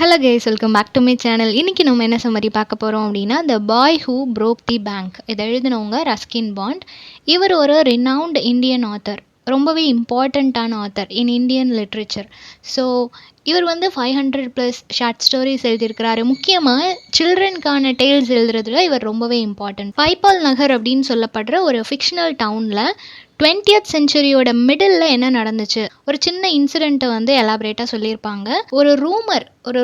Hello guys, welcome back to my channel. இன்றைக்கி நம்ம என்ன சம்மரி பார்க்க போகிறோம் அப்படின்னா, the boy who broke the bank. இதை எழுதினவங்க ரஸ்கின் பாண்ட். இவர் ஒரு ரினவுண்ட் இந்தியன் ஆத்தர், ரொம்பவே இம்பார்ட்டண்ட்டான author in Indian literature. So இவர் வந்து 500+ ஷார்ட் ஸ்டோரிஸ் எழுதியிருக்கிறாரு. முக்கியமாக சில்ட்ரனுக்கான டேல்ஸ் எழுதுறதுல இவர் ரொம்பவே இம்பார்ட்டன்ட். பைப்பால் நகர் அப்படின்னு சொல்லப்படுற ஒரு ஃபிக்ஷனல் டவுனில் 20th செஞ்சுரியோட மிடில் என்ன நடந்துச்சு, ஒரு சின்ன இன்சிடெண்ட்டை வந்து எலாபரேட்டாக சொல்லியிருப்பாங்க. ஒரு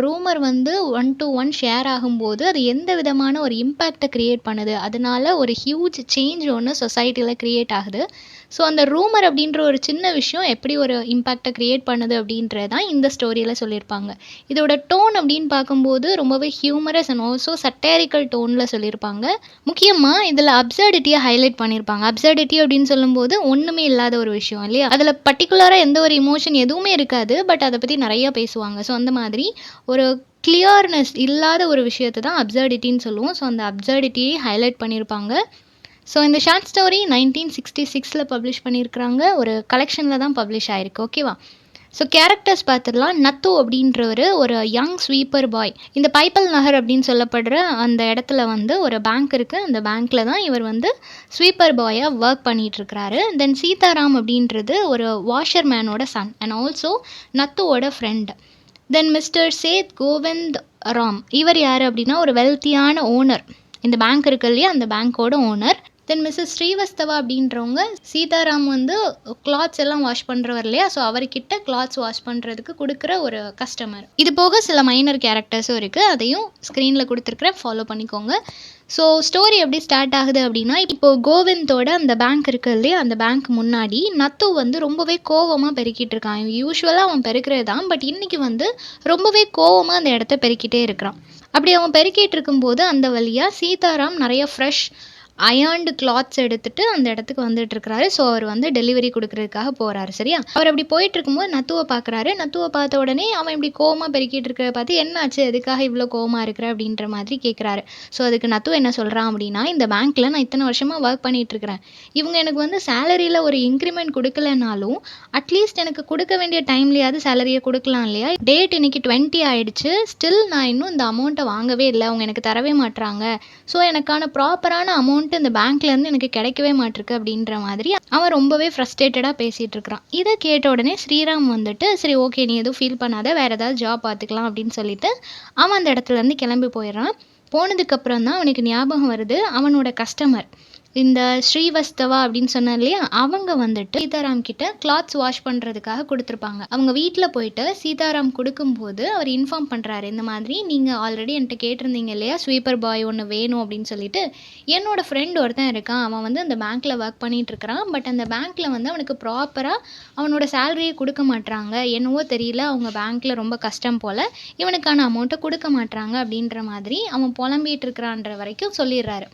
ரூமர் வந்து 1 to 1 ஷேர் ஆகும்போது அது எந்த விதமான ஒரு இம்பேக்டை க்ரியேட் பண்ணுது, அதனால ஒரு ஹியூஜ் சேஞ்ச் ஒன்று சொசைட்டியில் க்ரியேட் ஆகுது. ஸோ அந்த ரூமர் அப்படின்ற ஒரு சின்ன விஷயம் எப்படி ஒரு இம்பேக்டை க்ரியேட் பண்ணுது அப்படின்றதான் இந்த ஸ்டோரியில் சொல்லியிருப்பாங்க. இதோட டோன் அப்படின்னு பார்க்கும்போது ரொம்பவே ஹியூமரஸ் அண்ட் ஆல்சோ சட்டேரிக்கல் டோனில் சொல்லியிருப்பாங்க. முக்கியமாக இதில் அப்சர்டிட்டியை ஹைலைட் பண்ணியிருப்பாங்க. அப்சர்டிட்டி அப்படின்னு சொல்லும்போது ஒன்றுமே இல்லாத ஒரு விஷயம் இல்லையா, அதில் பர்டிகுலராக எந்த ஒரு இமோஷன் எதுவுமே இருக்காது, பட் அதை பற்றி நிறையா பேசுவாங்க. ஸோ அந்த மாதிரி ஒரு கிளியர்னஸ் இல்லாத ஒரு விஷயத்தை தான் அப்சர்டிட்டின்னு சொல்லுவோம். ஸோ அந்த அப்சர்டிட்டியை ஹைலைட் பண்ணியிருப்பாங்க. ஸோ இந்த ஷார்ட் ஸ்டோரி 1966 பப்ளிஷ் பண்ணியிருக்கிறாங்க. ஒரு கலெக்ஷனில் தான் பப்ளிஷ் ஆகிருக்கு. ஓகேவா? ஸோ கேரக்டர்ஸ் பார்த்துடலாம். நத்து அப்படின்றவர் ஒரு யங் ஸ்வீப்பர் பாய். இந்த பைப்பல் நகர் அப்படின்னு சொல்லப்படுற அந்த இடத்துல வந்து ஒரு பேங்க் இருக்குது. அந்த பேங்க்கில் தான் இவர் வந்து ஸ்வீப்பர் பாயாக ஒர்க் பண்ணிகிட்ருக்கிறாரு. தென் சீதாராம் அப்படின்றது ஒரு வாஷர் மேனோட சன் அண்ட் ஆல்சோ நத்துவோட friend. Then mister Seth Govind Ram, இவர் யார் அப்படின்னா ஒரு வெல்த்தியான ஓனர். இந்த பேங்க் இருக்கு இல்லையா, அந்த பேங்க்கோட ஓனர். தென் மிஸ்ஸஸ் ஸ்ரீவஸ்தவா அப்படின்றவங்க, சீதாராம் வந்து கிளாத்ஸ் எல்லாம் வாஷ் பண்ணுறவர் இல்லையா, ஸோ அவர்கிட்ட கிளாத்ஸ் வாஷ் பண்ணுறதுக்கு கொடுக்குற ஒரு கஸ்டமர். இது போக சில மைனர் கேரக்டர்ஸும் இருக்குது, அதையும் ஸ்க்ரீனில் கொடுத்துருக்குறேன், ஃபாலோ பண்ணிக்கோங்க. ஸோ ஸ்டோரி எப்படி ஸ்டார்ட் ஆகுது அப்படின்னா, இப்போது கோவிந்தோட அந்த பேங்க் இருக்குது இல்லையா, அந்த பேங்க் முன்னாடி நத்து வந்து ரொம்பவே கோவமாக பெருக்கிட்டு இருக்கான். யூஸ்வலாக அவன் பெருக்கிறது தான், பட் இன்றைக்கி வந்து ரொம்பவே கோவமாக அந்த இடத்த பெருக்கிட்டே இருக்கிறான். அப்படி அவன் பெருக்கிட்டு இருக்கும்போது அந்த வழியாக சீதாராம் நிறைய ஃப்ரெஷ் அயர்ன்டு கிளாத்ஸ் எடுத்துகிட்டு அந்த இடத்துக்கு வந்துட்டு இருக்கிறாரு. ஸோ அவர் வந்து டெலிவரி கொடுக்கறதுக்காக போகிறாரு. சரியா? அவர் அப்படி போயிட்டு இருக்கும்போது நத்துவை பார்க்குறாரு. நத்துவை பார்த்த உடனே அவன் இப்படி கோவமாக பெருக்கிட்டு இருக்கிற பார்த்து, என்னாச்சு, எதுக்காக இவ்வளோ கோவமாக இருக்கிற அப்படின்ற மாதிரி கேட்குறாரு. ஸோ அதுக்கு நத்து என்ன சொல்கிறான் அப்படின்னா, இந்த பேங்க்கில் நான் இத்தனை வருஷமாக ஒர்க் பண்ணிகிட்டு இருக்கிறேன். இவங்க எனக்கு வந்து சேலரியில் ஒரு இன்க்ரிமெண்ட் கொடுக்கலனாலும் அட்லீஸ்ட் எனக்கு கொடுக்க வேண்டிய டைம்லையாவது சேலரியை கொடுக்கலாம் இல்லையா. டேட் இன்னைக்கு 20 ஆகிடுச்சு, ஸ்டில் நான் இன்னும் இந்த அமௌண்ட்டை வாங்கவே இல்லை, அவங்க எனக்கு தரவே மாட்டுறாங்க. ஸோ எனக்கான ப்ராப்பரான அமௌண்ட் இந்த பேங்க்லேருந்து எனக்கு கிடைக்கவே மாட்டிருக்கு அப்படின்ற மாதிரி அவன் ரொம்பவே ஃப்ரஸ்ட்ரேட்டடாக பேசிகிட்டு இருக்கிறான். இதை கேட்ட உடனே ஸ்ரீராம் வந்துட்டு, சரி ஓகே, நீ எதுவும் ஃபீல் பண்ணாத, வேறு ஏதாவது ஜாப் பார்த்துக்கலாம் அப்படின்னு சொல்லிட்டு அவன் அந்த இடத்துலேருந்து கிளம்பி போயிடுறான். போனதுக்கப்புறம் தான் அவனுக்கு ஞாபகம் வருது, அவனோட கஸ்டமர் இந்த ஸ்ரீவஸ்தவா அப்படின்னு சொன்னார் இல்லையா, அவங்க வந்துட்டு சீதாராம் கிட்ட கிளாத்ஸ் வாஷ் பண்ணுறதுக்காக கொடுத்துருப்பாங்க. அவங்க வீட்டில் போயிட்டு சீதாராம் கொடுக்கும்போது அவர் இன்ஃபார்ம் பண்ணுறாரு, இந்த மாதிரி நீங்கள் ஆல்ரெடி என்கிட்ட கேட்டிருந்தீங்க இல்லையா, ஸ்வீப்பர் பாய் ஒன்று வேணும் அப்படின்னு சொல்லிட்டு, என்னோடய ஃப்ரெண்ட் ஒருத்தன் இருக்கான், அவன் வந்து அந்த பேங்க்கில் ஒர்க் பண்ணிகிட்ருக்கிறான். பட் அந்த பேங்க்கில் வந்து அவனுக்கு ப்ராப்பராக அவனோட சேலரியை கொடுக்க மாட்றாங்க, என்னவோ தெரியல, அவங்க பேங்க்கில் ரொம்ப கஷ்டம் போல், இவனுக்கான அமௌண்ட்டை கொடுக்க மாட்றாங்க அப்படின்ற மாதிரி அவன் புலம்பிகிட்டு இருக்கிறான்ற வரைக்கும் சொல்லிடுறாரு.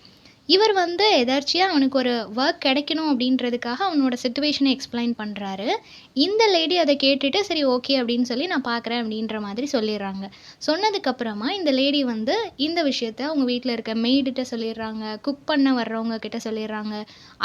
இவர் வந்து எதார்ச்சியாக அவனுக்கு ஒரு ஒர்க் கிடைக்கணும் அப்படின்றதுக்காக அவனோட சிச்சுவேஷனை எக்ஸ்பிளைன் பண்ணுறாரு. இந்த லேடி அதை கேட்டுட்டு சரி ஓகே அப்படின்னு சொல்லி நான் பார்க்குறேன் அப்படின்ற மாதிரி சொல்லிடுறாங்க. சொன்னதுக்கப்புறமா இந்த லேடி வந்து இந்த விஷயத்த அவங்க வீட்டில் இருக்க மெய்டிட்ட சொல்லிடுறாங்க, குக் பண்ண வர்றவங்க கிட்ட சொல்லிடுறாங்க.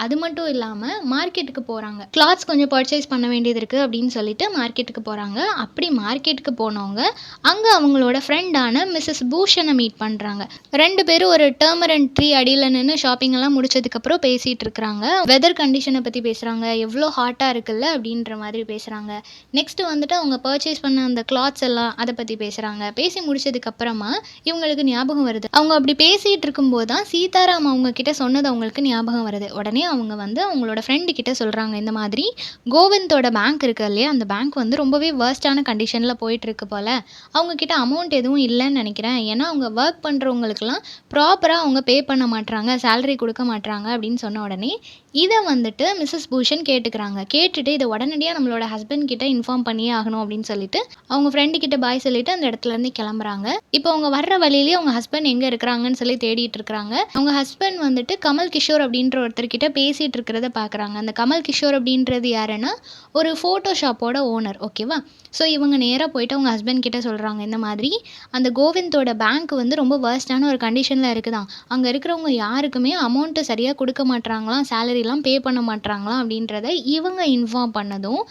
அது மட்டும் இல்லாமல் மார்க்கெட்டுக்கு போகிறாங்க, கிளாத்ஸ் கொஞ்சம் பர்ச்சேஸ் பண்ண வேண்டியது இருக்குது அப்படின்னு சொல்லிட்டு மார்க்கெட்டுக்கு போகிறாங்க. அப்படி மார்க்கெட்டுக்கு போனவங்க அங்கே அவங்களோட ஃப்ரெண்டான மிஸ்ஸஸ் பூஷனை மீட் பண்ணுறாங்க. 2 பேரும் ஒரு டர்மரண்ட் ட்ரீ அடியில் நின்று ஷாப்பிங் எல்லாம் முடிச்சதுக்கப்புறம் பேசிகிட்டு இருக்கிறாங்க. வெதர் கண்டிஷனை பற்றி பேசுகிறாங்க, எவ்வளோ ஹாட்டாக இருக்குல்ல அப்படின்ற மாதிரி பேசுகிறாங்க. நெக்ஸ்ட்டு வந்துட்டு அவங்க பர்ச்சேஸ் பண்ண அந்த கிளாத்ஸ் எல்லாம் அதை பற்றி பேசுகிறாங்க. பேசி முடிச்சதுக்கப்புறமா இவங்களுக்கு ஞாபகம் வருது, அவங்க அப்படி பேசிகிட்டு இருக்கும்போது தான் சீதாராம் அவங்க கிட்ட சொன்னது அவங்களுக்கு ஞாபகம் வருது. உடனே அவங்க வந்து அவங்களோட ஃப்ரெண்டு கிட்ட சொல்கிறாங்க, இந்த மாதிரி கோவிந்தோட பேங்க் இருக்குது இல்லையா, அந்த பேங்க் வந்து ரொம்பவே வேர்ஸ்டான கண்டிஷனில் போயிட்டுருக்கு போல், அவங்கக்கிட்ட அமௌண்ட் எதுவும் இல்லைன்னு நினைக்கிறேன், ஏன்னா அவங்க ஒர்க் பண்ணுறவங்களுக்குலாம் ப்ராப்பராக அவங்க பே பண்ண மாட்றாங்க, சேலரி கொடுக்க மாட்றாங்க அப்படின்னு சொன்ன உடனே இதை வந்துட்டு மிஸ்ஸஸ் பூஷன் கேட்டுக்கிறாங்க. கேட்டுட்டு இதை உடனடியாக நம்மளோட ஹஸ்பண்ட் கிட்ட இன்ஃபார்ம் பண்ணியே ஆகணும் அப்படின்னு சொல்லிட்டு அவங்க ஃப்ரெண்டு கிட்ட பாய் சொல்லிட்டு அந்த இடத்துலேருந்து கிளம்புறாங்க. இப்போ அவங்க வர்ற வழியிலேயே அவங்க ஹஸ்பண்ட் எங்கே இருக்கிறாங்கன்னு சொல்லி தேடிட்டு இருக்கிறாங்க. அவங்க ஹஸ்பண்ட் வந்துட்டு கமல் கிஷோர் அப்படின்ற ஒருத்தர்கிட்ட பேசிகிட்டு இருக்கிறத பார்க்குறாங்க. அந்த கமல் கிஷோர் அப்படின்றது யாருன்னா ஒரு ஃபோட்டோஷாப்போட ஓனர். ஓகேவா? ஸோ இவங்க நேராக போயிட்டு அவங்க ஹஸ்பண்ட் கிட்ட சொல்கிறாங்க, இந்த மாதிரி அந்த கோவிந்தோட பேங்க் வந்து ரொம்ப வேர்ஸ்டான ஒரு கண்டிஷனில் இருக்குதான், அங்கே இருக்கிறவங்க யாருக்குமே அமௌண்ட்டு சரியாக கொடுக்க மாட்றாங்களாம், சேலரிலாம் பே பண்ண மாட்றாங்களாம் அப்படின்றத இவங்க இன்ஃபார்ம் பண்ணதும்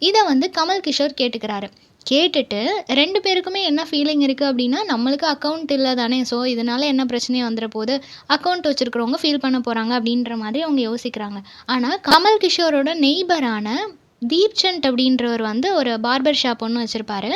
இதை வந்து கமல் கிஷோர் கேட்டுக்கிறாரு. கேட்டுட்டு 2 பேருக்குமே என்ன ஃபீலிங் இருக்கு அப்டின்னா, நம்மளுக்கு அக்கவுண்ட் இல்ல தானே! ஸோ, இதனால என்ன பிரச்சனையும் வந்துற போது, அக்கவுண்ட் வச்சிருக்கிறவங்க ஃபீல் பண்ண போறாங்க அப்டின்ற மாதிரி அவங்க யோசிக்கிறாங்க. ஆனா, கமல் கிஷோரோட நெய்பரான தீப்சந்த் அப்டின்றவர் வந்து ஒரு பார்பர் ஷாப் ஒண்ணு வச்சிருப்பாரு.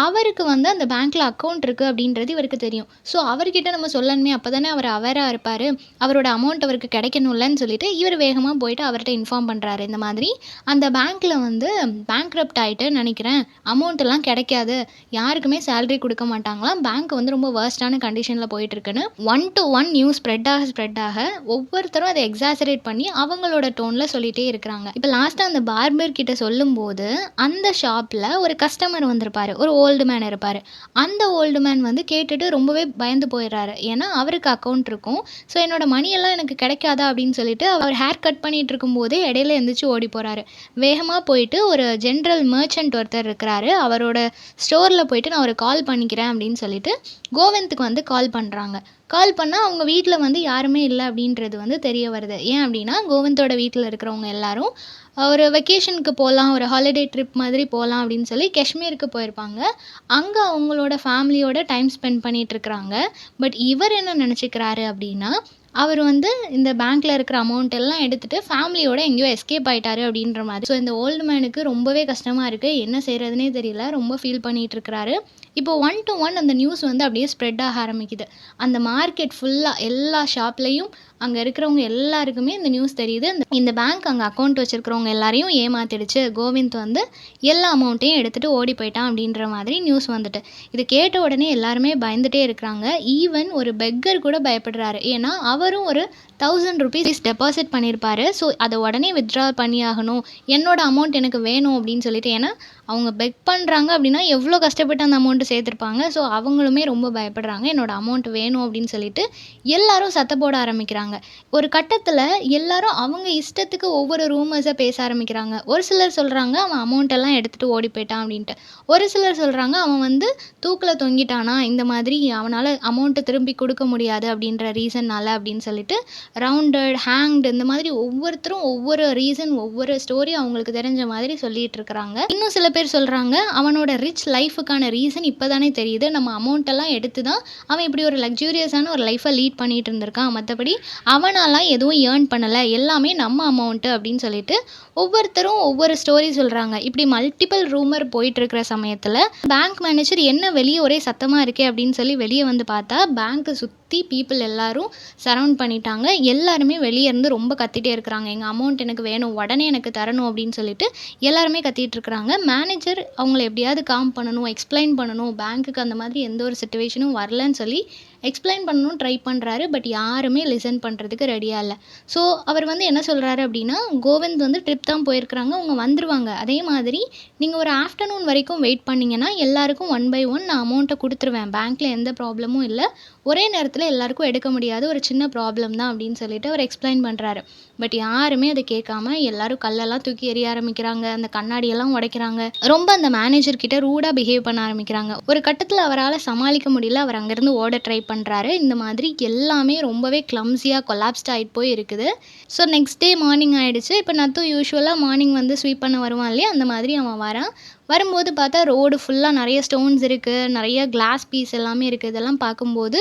அவருக்கு வந்து அந்த பேங்க்ல அக்கவுண்ட் இருக்கு அப்டின்றது இவருக்கு தெரியும். ஸோ, அவர்கிட்ட நம்ம சொல்லணுமே அப்பதானே அவர் அவேரா இருப்பாரு. அவரோட அமௌண்ட் அவருக்கு கிடைக்கணும்லன்னு சொல்லிட்டு, இவரு வேகமா போயிட்டு அவர்ட்ட இன்ஃபார்ம் பண்றாரு. இந்த மாதிரி அந்த பேங்க்ல வந்து பேங்க்ரப்ட் ஆயிட்டுன்னு நெனைக்கிறேன். அமௌண்ட்லாம் கிடைக்காது. யாருக்குமே சேலரி குடுக்க மாட்டாங்களாம். பேங்க் வந்து ரொம்ப வொர்ஸ்ட்டான கண்டிஷன்ல போயிட்டுருக்குன்னு 1 டூ 1 நியூஸ் ஸ்ப்ரெட் ஆக ஒவ்வொருத்தரும் அத எக்ஸாஜரேட் பண்ணி அவங்களோட டோன்ல சொல்லிட்டே இருக்கிறாங்க. இப்ப லாஸ்ட்டா அந்த பார்பர் கிட்ட சொல்லும்போது, அந்த ஷாப்ல ஒரு கஸ்டமர் வந்திருப்பாரு. ஒரு ஓல்டு மேன் இருப்பாரு. அந்த ஓல்டு மேன் வந்து கேட்டுட்டு ரொம்பவே பயந்து போயிடுறாரு. ஏன்னா, அவருக்கு அக்கவுண்ட் இருக்கும். ஸோ, என்னோட மணி எல்லாம் எனக்கு கிடைக்காதா? அப்படின்னு சொல்லிட்டு அவர் ஹேர் கட் பண்ணிட்டு இருக்கும்போதே இடையில எந்திரிச்சு ஓடி போறாரு. வேகமா போயிட்டு ஒரு ஜெனரல் மெர்ச்சன்ட் ஒருத்தர் இருக்கிறாரு. அவரோட ஸ்டோர்ல போயிட்டு நான் அவருக்கு கால் பண்ணிக்கிறேன் அப்படின்னு சொல்லிட்டு, கோவிந்துக்கு வந்து கால் பண்றாங்க. கால் பண்ணா அவங்க வீட்ல வந்து யாருமே இல்ல அப்படின்றது வந்து தெரிய வருது. ஏன் அப்படின்னா, கோவிந்தோட வீட்ல இருக்கிறவங்க எல்லாரும் ஒரு வெக்கேஷனுக்கு போலாம், ஒரு ஹாலிடே ட்ரிப் மாதிரி போலாம் அப்படின்னு சொல்லி காஷ்மீருக்கு போயிருப்பாங்க. அங்க அவங்களோட ஃபேமிலியோட டைம் ஸ்பெண்ட் பண்ணிட்டு இருக்கிறாங்க. பட் இவர் என்ன நினைச்சுக்கிறாரு அப்படின்னா, அவர் வந்து இந்த பேங்க்ல இருக்கிற அமௌண்ட் எல்லாம் எடுத்துட்டு ஃபேமிலியோட எங்கேயோ எஸ்கேப் ஆயிட்டாரு அப்படின்ற மாதிரி. ஸோ இந்த ஓல்டு மேனுக்கு ரொம்பவே கஷ்டமா இருக்கு. என்ன செய்றதுன்னே தெரியல. ரொம்ப ஃபீல் பண்ணிட்டு இருக்கிறாரு. இப்போ 1 டூ 1 அந்த நியூஸ் வந்து அப்படியே ஸ்ப்ரெட் ஆக ஆரம்பிக்குது. அந்த மார்க்கெட் ஃபுல்லா எல்லா ஷாப்லயும் அங்க இருக்கிறவங்க எல்லாருக்குமே இந்த நியூஸ் தெரியுது. இந்த பேங்க் அங்க அக்கவுண்ட் வச்சிருக்கிறவங்க எல்லாரையும் ஏமாத்திடுச்சு. கோவிந்த் வந்து எல்லா அமௌண்ட்டையும் எடுத்துட்டு ஓடி போயிட்டான் அப்படின்ற மாதிரி நியூஸ் வந்துட்டு. இது கேட்ட உடனே எல்லாருமே பயந்துட்டே இருக்கிறாங்க. ஈவன் ஒரு பெக்கர் கூட பயப்படுறாரு. ஏன்னா அவரும் ஒரு ₹1000 டெபாசிட் பண்ணியிருப்பாரு. ஸோ அத உடனே வித்ட்ரா பண்ணியாகணும். என்னோட அமௌண்ட் எனக்கு வேணும் அப்படின்னு சொல்லிட்டு. ஏன்னா அவங்க பெக் பண்றாங்க அப்படின்னா எவ்வளோ கஷ்டப்பட்டு அந்த அமௌண்ட் சேர்த்துருப்பாங்க. ஸோ அவங்களுமே ரொம்ப பயப்படுறாங்க. என்னோட அமௌண்ட் வேணும் அப்படின்னு சொல்லிட்டு எல்லாரும் சத்தம் போட ஆரம்பிக்கிறாங்க. ஒரு கட்டத்துல எல்லாரும் அவங்க இஷ்டத்துக்கு ஒவ்வொரு ரூமர்ஸ பேச ஆரம்பிக்கிறாங்க. ஒரு சிலர் சொல்றாங்க, "அவன் அமௌண்ட் எல்லாம் எடுத்துட்டு ஓடி போயிட்டான்" அப்படின்ட்டு. ஒரு சிலர் சொல்றாங்க, "அவன் வந்து தூக்குல தொங்கிட்டானா, இந்த மாதிரி அவனால அமௌண்ட் திரும்பி குடுக்க முடியாது அப்படின்ற ரீசன்னால" அப்படின்னு சொல்லிட்டு ரவுண்டட், ஹேங்க்டு இந்த மாதிரி ஒவ்வொருத்தரும் ஒவ்வொரு ரீசன், ஒவ்வொரு ஸ்டோரி அவங்களுக்கு தெரிஞ்ச மாதிரி சொல்லிட்டு இருக்கிறாங்க. இன்னும் சில பேர் சொல்றாங்க, "அவனோட ரிச் லைஃப்‌க்கான ரீசன் இப்ப தானே தெரியுது. நம்ம அமௌண்ட் எல்லாம் எடுத்து தான் அவன் இப்படி ஒரு லக்ஸூரியஸான ஒரு லைஃப்ப லீட் பண்ணிட்டு இருந்திருக்கான். மத்தபடி அவனாலாம் எதுவும் ஏர்ன் பண்ணல. எல்லாமே நம்ம அமௌண்ட்" அப்படின்னு சொல்லிட்டு ஒவ்வொருத்தரும் ஒவ்வொரு ஸ்டோரி சொல்றாங்க. இப்படி மல்டிபிள் ரூமர் போயிட்டு இருக்கிற சமயத்துல, பேங்க் மேனேஜர் என்ன வெளிய ஒரே சத்தமா இருக்கே அப்படின்னு சொல்லி வெளிய வந்து பார்த்தா, பேங்க்க சுத்தி பீப்பிள் எல்லாரும் சரவுண்ட் பண்ணிட்டாங்க. எல்லாருமே வெளிய இருந்து ரொம்ப கத்திட்டே இருக்கிறாங்க. "எங்க அமௌண்ட் எனக்கு வேணும். உடனே எனக்கு தரணும்" அப்படின்னு சொல்லிட்டு எல்லாருமே கத்திட்டு இருக்கிறாங்க. மேனேஜர் அவங்கள எப்படியாவது காம் பண்ணணும், எக்ஸ்ப்ளைன் பண்ணணும். பேங்க்குக்கு அந்த மாதிரி எந்த ஒரு சிச்சுவேஷனும் வரலன்னு சொல்லி எக்ஸ்ப்ளைன் பண்ணணும்னு ட்ரை பண்றாரு. பட் யாருமே லிசன் பண்றதுக்கு ரெடியா இல்ல. ஸோ அவர் வந்து என்ன சொல்றாரு அப்படின்னா, கோவிந்த் வந்து ட்ரிப் தான் போயிருக்கிறாங்க. அவங்க வந்துருவாங்க. அதே மாதிரி நீங்க ஒரு ஆஃப்டர்நூன் வரைக்கும் வெயிட் பண்ணீங்கன்னா, எல்லாருக்கும் 1 பை 1 நான் அமௌண்ட்ட குடுத்துருவேன். பேங்க்ல எந்த ப்ராப்ளமும் இல்ல. ஒரே நேரத்துல எல்லாருக்கும் எடுக்க முடியாது. ஒரு சின்ன ப்ராப்ளம் தான் அப்படின்னு சொல்லிட்டு அவர் எக்ஸ்ப்ளைன் பண்றாரு. பட் யாருமே அத கேட்காம எல்லாரும் கல்லெல்லாம் தூக்கி எறிய ஆரம்பிக்கிறாங்க. அந்த கண்ணாடியெல்லாம் உடைக்கிறாங்க. ரொம்ப அந்த மேனேஜர் கிட்ட ரூடா பிஹேவ் பண்ண ஆரம்பிக்கிறாங்க. ஒரு கட்டத்துல அவரால சமாளிக்க முடியல. அவர் அங்கருந்து ஓட ட்ரை பண்றாரு. இந்த மாதிரி எல்லாமே ரொம்பவே கிளம்ஸியா கொலாப்ஸ்ட் ஆயிட்டு போய் இருக்குது. ஸோ நெக்ஸ்ட் டே மார்னிங் ஆயிடுச்சு. இப்ப நத்து யூசுவலா மார்னிங் வந்து ஸ்வீப் பண்ண வருவான் இல்லையா? அந்த மாதிரி அவன் வரான். வரும்போது பார்த்தா ரோடு ஃபுல்லா நெறைய ஸ்டோன்ஸ் இருக்கு. நெறைய கிளாஸ் பீஸ் எல்லாமே இருக்கு. இதெல்லாம் பார்க்கும்போது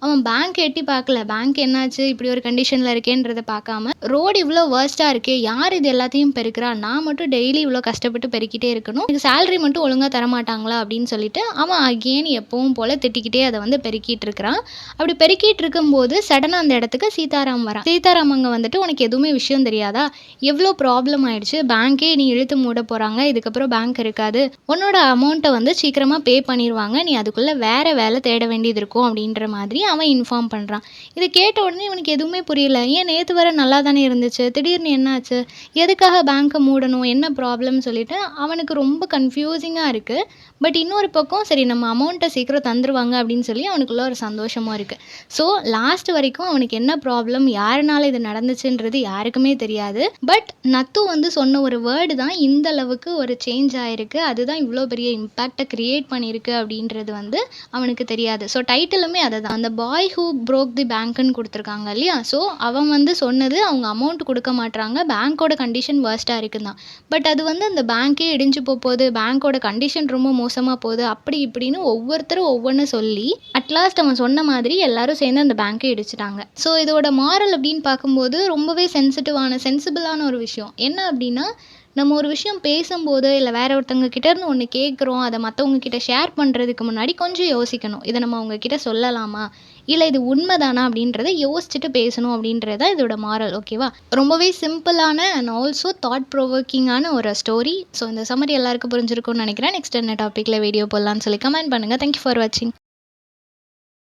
அவன் பேங்க் எட்டி பார்க்கல. பேங்க் என்னாச்சு? இப்படி ஒரு கண்டிஷன்ல இருக்கேன்றத பார்க்காம, ரோடு இவ்ளோ வொர்ஸ்ட்டா இருக்கே! யார் இது எல்லாத்தையும் பெருக்குறா? நான் மட்டும் டெய்லி இவ்ளோ கஷ்டப்பட்டு பெருக்கிட்டே இருக்கணும். எனக்கு சேலரி மட்டும் ஒழுங்கா தரமாட்டாங்களா? அப்படின்னு சொல்லிட்டு, அவன் அகெயின் எப்பவும் போல திட்டிக்கிட்டே அத வந்து பெருக்கிட்டு இருக்கிறான். அப்படி பெருக்கிட்டு இருக்கும்போது, சடனா அந்த இடத்துக்கு சீதாராம் வரான். சீதாராம் அங்க வந்துட்டு, "உனக்கு எதுவுமே விஷயம் தெரியாதா? எவ்ளோ ப்ராப்ளம் ஆயிடுச்சு. பேங்க்கே இனி இழுத்து மூட போறாங்க. இதுக்கப்புறம் பேங்க் இருக்காது. உன்னோட அமௌண்ட்ட வந்து சீக்கிரமா பே பண்ணிருவாங்க. நீ அதுக்குள்ள வேற வேலை தேட வேண்டியது இருக்கும்" அப்படின்ற மாதிரி அவன் இன்ஃபார்ம் பண்றான். இத கேட்ட உடனே இவனுக்கு எதுவுமே புரியல. ஏன் நேத்து வரை நல்லா தானே இருந்துச்சு. திடீர்னு என்னாச்சு? எதுக்காக பேங்க்க மூடணும்? என்ன ப்ராப்ளம்னு சொல்லிட்டு அவனுக்கு ரொம்ப கன்ஃப்யூசிங்கா இருக்கு. பட் இன்னொரு பக்கம் சரி நம்ம அமௌண்ட்ட சீக்கிரம் தந்துருவாங்க அப்படின்னு சொல்லி அவனுக்குள்ள ஒரு சந்தோஷமும் இருக்கு. ஸோ லாஸ்ட் வரைக்கும் அவனுக்கு என்ன ப்ராப்ளம்? யாருனால இது நடந்துச்சுன்றது யாருக்குமே தெரியாது. பட் நத்து வந்து சொன்ன ஒரு வேர்டு தான் இந்த அளவுக்கு ஒரு சேஞ்ச் ஆயிருக்கு. அதுதான் இவ்ளோ பெரிய இம்பாக்ட்ட கிரியேட் பண்ணியிருக்கு அப்படின்றது வந்து அவனுக்கு தெரியாது. ஸோ டைட்டிலுமே அததான். அந்த பாய் ஹூ ப்ரோக் தி பேங்க்ன்னு குடுத்துருக்காங்க இல்லையா? ஸோ, அவன் வந்து சொன்னது அவங்க அமௌண்ட் குடுக்க மாட்றாங்க. பேங்க்கோட கண்டிஷன் வொர்ஸ்ட்டா இருக்குன்னு தான். பட் அது வந்து அந்த பேங்க்கே இடிஞ்சு போப்போது, பேங்க்கோட கண்டிஷன் ரொம்ப மோசமா போகுது, அப்படி இப்படின்னு ஒவ்வொருத்தரும் ஒவ்வொன்னு சொல்லி, அட் லாஸ்ட் அவன் சொன்ன மாதிரி எல்லாரும் சேர்ந்து அந்த பேங்க்க இடிச்சுட்டாங்க. ஸோ, இதோட மாரல் அப்படின்னு பார்க்கும்போது ரொம்பவே சென்சிபிளான ஒரு விஷயம். என்ன அப்படின்னா, நம்ம ஒரு விஷயம் பேசும்போது, இல்ல வேற ஒருத்தவங்க கிட்ட இருந்து ஒண்ணு கேட்குறோம். அத மத்தவங்க கிட்ட ஷேர் பண்றதுக்கு முன்னாடி கொஞ்சம் யோசிக்கணும். இத நம்ம அவங்க கிட்ட சொல்லலாமா? இல்ல இது உண்மதானா? அப்படின்றத யோசிச்சுட்டு பேசணும் அப்படின்றது தான் இதோட மாரல். ஓகேவா? ரொம்பவே சிம்பிளான அண்ட் ஆல்சோ தாட் ப்ரொவோக்கிங்கான ஒரு ஸ்டோரி. ஸோ இந்த சம்மரி எல்லாருக்கும் புரிஞ்சிருக்கும்னு நெனைக்கிறேன். நெக்ஸ்ட் என்ன டாபிக்ல வீடியோ போடலான்னு சொல்லி கமெண்ட் பண்ணுங்க. தேங்க் யூ ஃபார் வாட்சிங்.